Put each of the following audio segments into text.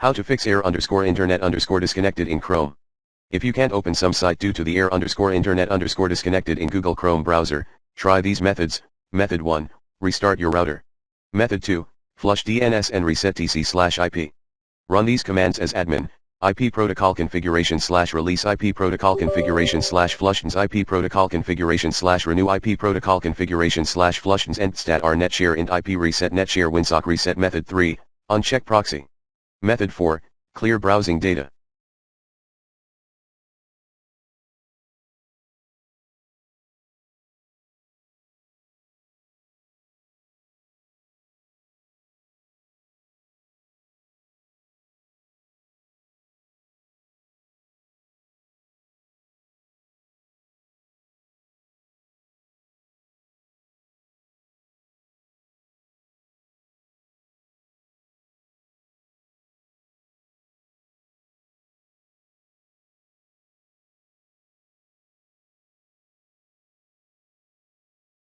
How to fix error_internet_disconnected in Chrome. If you can't open some site due to the error_internet_disconnected in Google Chrome browser, try these methods. Method 1, restart your router. Method 2, flush DNS and reset TC/IP. Run these commands as admin: IP protocol configuration /release, IP protocol configuration /flushdns, IP protocol configuration /renew, IP protocol configuration /flushdns, entstat r netshare int IP reset netshare winsock reset. Method 3, uncheck proxy. Method 4, clear browsing data.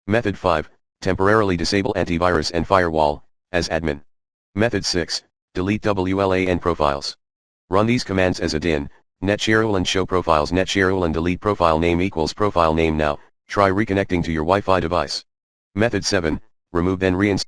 Method 5, temporarily disable antivirus and firewall, as admin. Method 6, delete WLAN profiles. Run these commands as admin: netshare show profiles, netshare delete profile name equals profile name now. Try reconnecting to your Wi-Fi device. Method 7, remove then reinstall.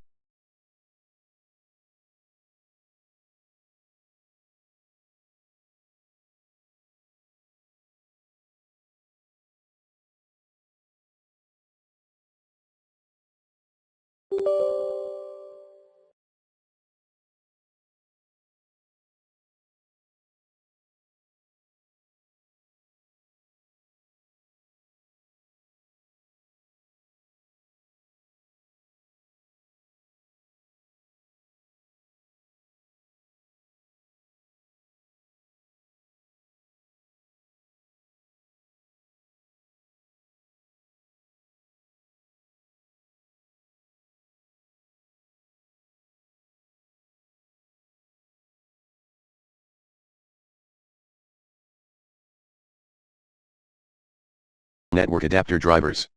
Network adapter drivers.